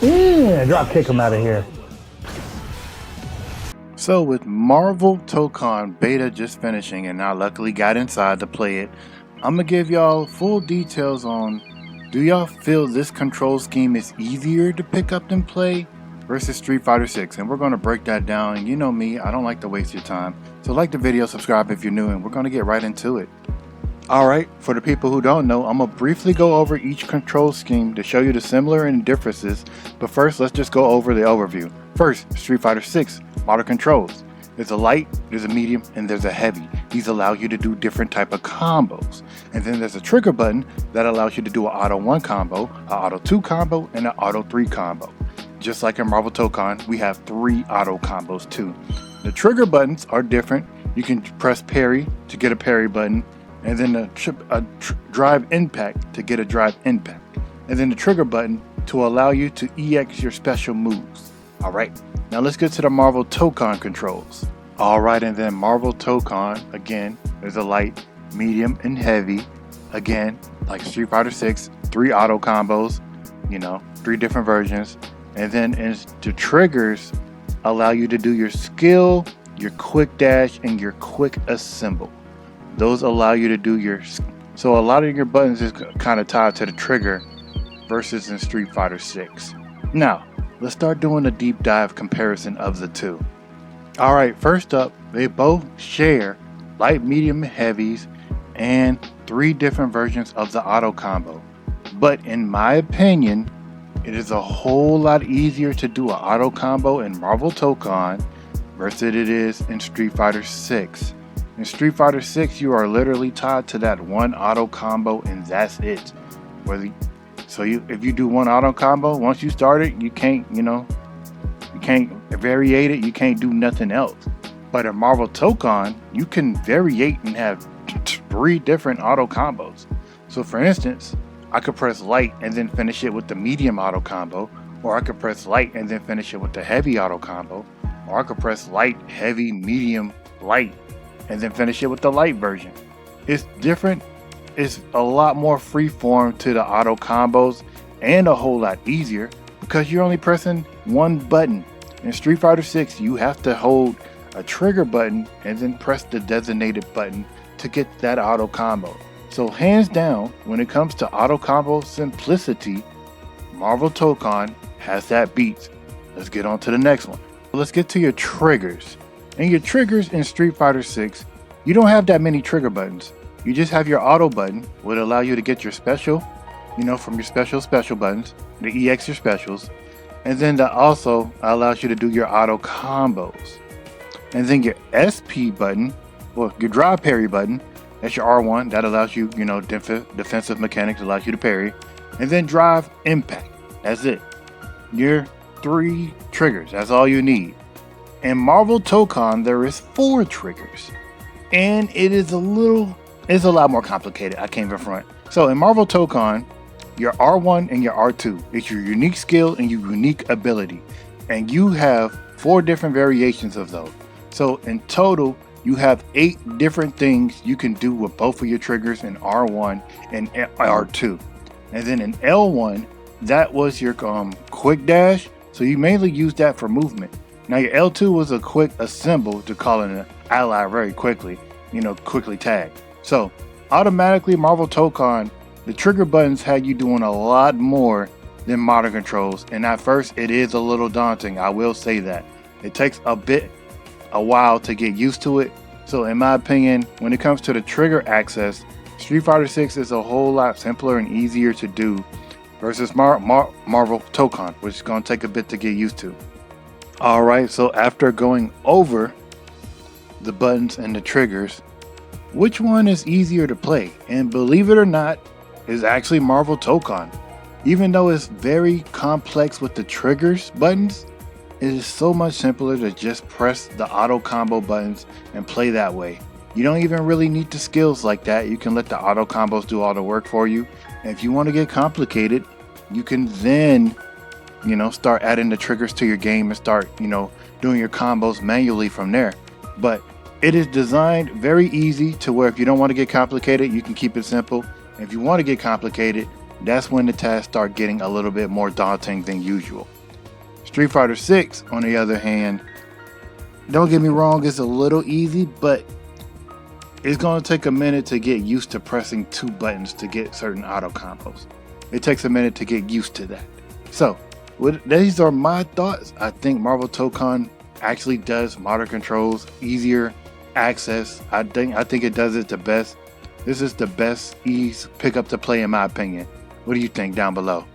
Drop kick him out of here. So with Marvel Tokon beta just finishing and I luckily got inside to play it, I'm gonna give y'all full details on, do y'all feel this control scheme is easier to pick up than play versus Street Fighter 6? And we're gonna break that down. And you know me, I don't like to waste your time. So like the video, subscribe if you're new, and we're gonna get right into it. Alright, for the people who don't know, I'm gonna briefly go over each control scheme to show you the similar and differences, but first let's just go over the overview. First, Street Fighter 6 Modern controls. There's a light, there's a medium, and there's a heavy. These allow you to do different type of combos. And then there's a trigger button that allows you to do an auto 1 combo, an auto 2 combo, and an auto 3 combo. Just like in Marvel Tokon, we have 3 auto combos too. The trigger buttons are different. You can press parry to get a parry button, and then a drive impact to get a drive impact, and then the trigger button to allow you to EX your special moves. Alright, now let's get to the Marvel Tokon controls. Alright, and then Marvel Tokon, again, there's a light, medium, and heavy. Again, like Street Fighter 6, 3 auto combos, 3 different versions. And then the triggers allow you to do your skill, your quick dash, and your quick assemble. Those allow you to do so a lot of your buttons is kind of tied to the trigger versus in Street Fighter 6. Now, let's start doing a deep dive comparison of the two. Alright, first up, they both share light, medium, heavies, and 3 different versions of the auto combo. But in my opinion, it is a whole lot easier to do an auto combo in Marvel Tokon versus it is in Street Fighter 6. In Street Fighter 6, you are literally tied to that one auto combo and that's it. If you do one auto combo, once you start it, you can't variate it, you can't do nothing else. But in Marvel Tokon, you can variate and have 3 different auto combos. So for instance, I could press light and then finish it with the medium auto combo, or I could press light and then finish it with the heavy auto combo, or I could press light, heavy, medium, light, and then finish it with the light version. It's different. It's a lot more freeform to the auto combos and a whole lot easier because you're only pressing one button. In Street Fighter 6, you have to hold a trigger button and then press the designated button to get that auto combo. So hands down, when it comes to auto combo simplicity, Marvel Tokon has that beat. Let's get on to the next one. Let's get to your triggers. And your triggers in Street Fighter 6, you don't have that many trigger buttons. You just have your auto button, would allow you to get your special, from your special buttons, to EX your specials. And then that also allows you to do your auto combos. And then your SP button, your drive parry button, that's your R1, that allows you, defensive mechanics, allows you to parry. And then drive impact, that's it. Your 3 triggers, that's all you need. In Marvel Tokon, there is 4 triggers. And it's a lot more complicated, I can't even front. So in Marvel Tokon, your R1 and your R2 is your unique skill and your unique ability. And you have 4 different variations of those. So in total, you have 8 different things you can do with both of your triggers in R1 and R2. And then in L1, that was your quick dash. So you mainly use that for movement. Now your L2 was a quick assemble to call in an ally very quickly, quickly tag. So automatically Marvel Tokon, the trigger buttons had you doing a lot more than modern controls. And at first it is a little daunting, I will say that. It takes a while to get used to it. So in my opinion, when it comes to the trigger access, Street Fighter 6 is a whole lot simpler and easier to do versus Marvel Tokon, which is going to take a bit to get used to. Alright, so after going over the buttons and the triggers, which one is easier to play? And believe it or not, is actually Marvel Tokon. Even though it's very complex with the triggers buttons, it is so much simpler to just press the auto combo buttons and play that way. You don't even really need the skills like that. You can let the auto combos do all the work for you. And if you want to get complicated, you can then, start adding the triggers to your game and start, doing your combos manually from there. But it is designed very easy to where if you don't want to get complicated, you can keep it simple. And if you want to get complicated, that's when the tasks start getting a little bit more daunting than usual. Street Fighter 6, on the other hand, don't get me wrong, it's a little easy, but it's going to take a minute to get used to pressing 2 buttons to get certain auto combos. It takes a minute to get used to that. So, these are my thoughts. I think Marvel Tokon actually does modern controls easier access. I think it does it the best. This is the best ease pickup to play in my opinion. What do you think down below?